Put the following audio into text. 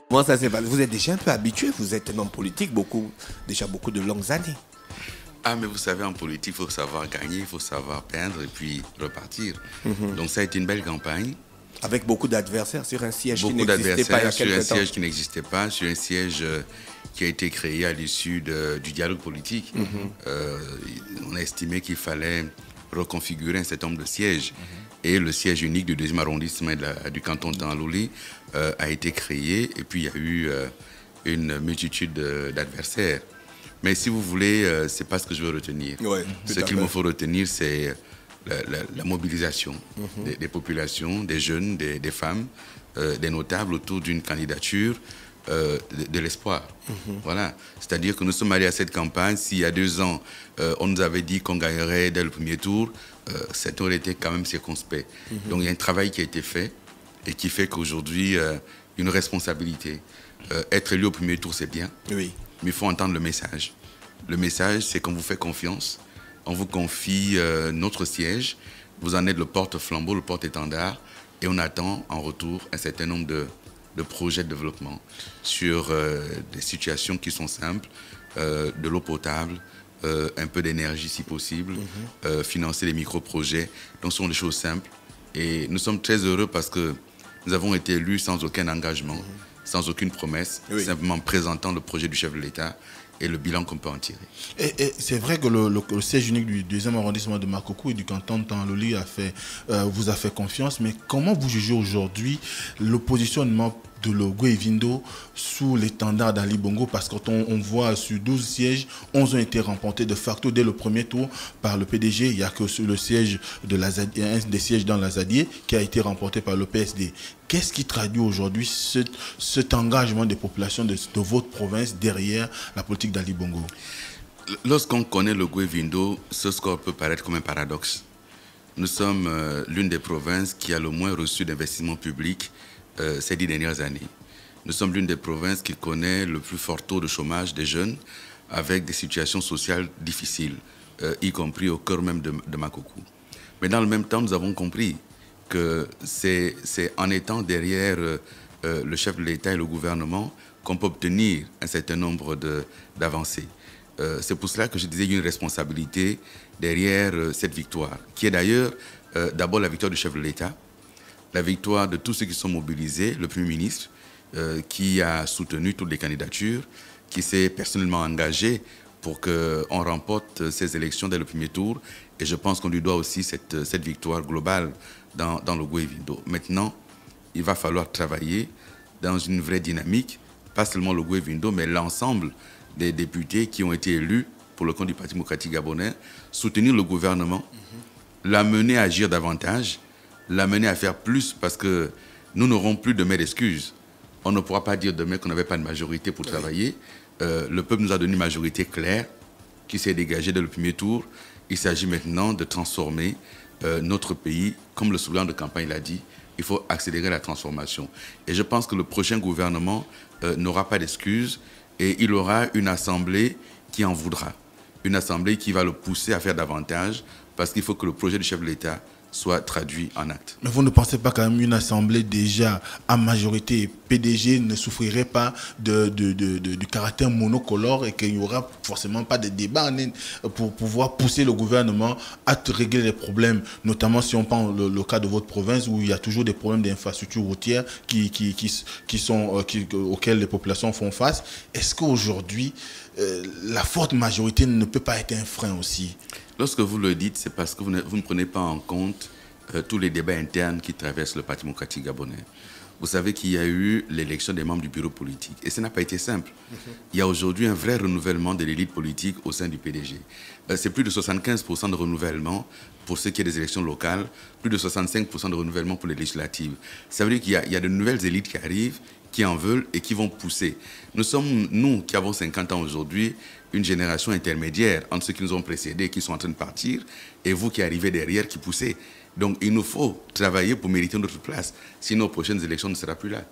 Comment ça s'est passé? Vous êtes déjà un peu habitué, vous êtes un homme politique, déjà beaucoup de longues années. Ah, mais vous savez, en politique, il faut savoir gagner, il faut savoir perdre et puis repartir. Donc ça a été une belle campagne. Avec beaucoup d'adversaires sur un siège qui Beaucoup n'existait pas il y a d'adversaires sur un quelques temps. siège qui n'existait pas, sur un siège qui a été créé à l'issue du dialogue politique. On a estimé qu'il fallait reconfigurer un certain nombre de sièges. Et le siège unique du 2e arrondissement du canton de Tanloli a été créé. Et puis il y a eu une multitude d'adversaires. Mais si vous voulez, ce n'est pas ce que je veux retenir. Ouais, Ce qu'il me faut retenir, c'est la mobilisation des populations, des jeunes, des femmes, des notables autour d'une candidature de l'espoir. Voilà. C'est-à-dire que nous sommes allés à cette campagne. S'il y a 2 ans, on nous avait dit qu'on gagnerait dès le premier tour, certains auraient été quand même circonspects. Donc il y a un travail qui a été fait et qui fait qu'aujourd'hui, une responsabilité. Être élu au premier tour, c'est bien. Oui. Mais il faut entendre le message. Le message, c'est qu'on vous fait confiance, on vous confie notre siège, vous en êtes le porte-flambeau, le porte-étendard, et on attend en retour un certain nombre de projets de développement sur des situations qui sont simples, de l'eau potable, un peu d'énergie si possible, financer les micro-projets. Donc ce sont des choses simples. Et nous sommes très heureux parce que nous avons été élus sans aucun engagement, sans aucune promesse, simplement présentant le projet du chef de l'État et le bilan qu'on peut en tirer. Et c'est vrai que le siège unique du 2e arrondissement de Makoko et du canton de Tanloli vous a fait confiance, mais comment vous jugez aujourd'hui le positionnement de Logwe Vindo sous l'étendard d'Ali Bongo, parce que quand on voit sur 12 sièges, 11 ont été remportés de facto dès le premier tour par le PDG. Il n'y a que le siège de un des sièges dans l'Azadier qui a été remporté par le PSD. Qu'est-ce qui traduit aujourd'hui cet engagement des populations de votre province derrière la politique d'Ali Bongo? Lorsqu'on connaît le Vindo, ce score peut paraître comme un paradoxe. Nous sommes l'une des provinces qui a le moins reçu d'investissement public ces 10 dernières années. Nous sommes l'une des provinces qui connaît le plus fort taux de chômage des jeunes avec des situations sociales difficiles, y compris au cœur même de Makoko. Mais dans le même temps, nous avons compris que c'est en étant derrière le chef de l'État et le gouvernement qu'on peut obtenir un certain nombre d'avancées. C'est pour cela que je disais qu'il y a une responsabilité derrière cette victoire, qui est d'ailleurs d'abord la victoire du chef de l'État, la victoire de tous ceux qui sont mobilisés, le Premier ministre, qui a soutenu toutes les candidatures, qui s'est personnellement engagé pour qu'on remporte ces élections dès le premier tour. Et je pense qu'on lui doit aussi cette victoire globale dans le Vindo. Maintenant, il va falloir travailler dans une vraie dynamique, pas seulement le Vindo, mais l'ensemble des députés qui ont été élus pour le compte du Parti démocratique gabonais, soutenir le gouvernement, l'amener à agir davantage, l'amener à faire plus, parce que nous n'aurons plus demain d'excuses. On ne pourra pas dire demain qu'on n'avait pas de majorité pour travailler. Le peuple nous a donné une majorité claire qui s'est dégagée dès le premier tour. Il s'agit maintenant de transformer notre pays, comme le slogan de campagne l'a dit, il faut accélérer la transformation. Et je pense que le prochain gouvernement n'aura pas d'excuses et il aura une assemblée qui en voudra. Une assemblée qui va le pousser à faire davantage, parce qu'il faut que le projet du chef de l'État soit traduit en actes. Mais vous ne pensez pas quand même une assemblée déjà à majorité PDG ne souffrirait pas du caractère monocolore et qu'il n'y aura forcément pas de débat pour pouvoir pousser le gouvernement à régler les problèmes, notamment si on prend le cas de votre province où il y a toujours des problèmes d'infrastructures routières auxquels les populations font face. Est-ce qu'aujourd'hui, la forte majorité ne peut pas être un frein aussi? Lorsque vous le dites, c'est parce que vous ne prenez pas en compte tous les débats internes qui traversent le Parti démocratique gabonais. Vous savez qu'il y a eu l'élection des membres du bureau politique et ça n'a pas été simple. Il y a aujourd'hui un vrai renouvellement de l'élite politique au sein du PDG. C'est plus de 75% de renouvellement pour ce qui est des élections locales, plus de 65% de renouvellement pour les législatives. Ça veut dire qu'il y a de nouvelles élites qui arrivent, qui en veulent et qui vont pousser. Nous sommes, nous qui avons 50 ans aujourd'hui, une génération intermédiaire entre ceux qui nous ont précédés, qui sont en train de partir, et vous qui arrivez derrière, qui poussez. Donc il nous faut travailler pour mériter notre place, sinon aux prochaines élections ne sera plus là.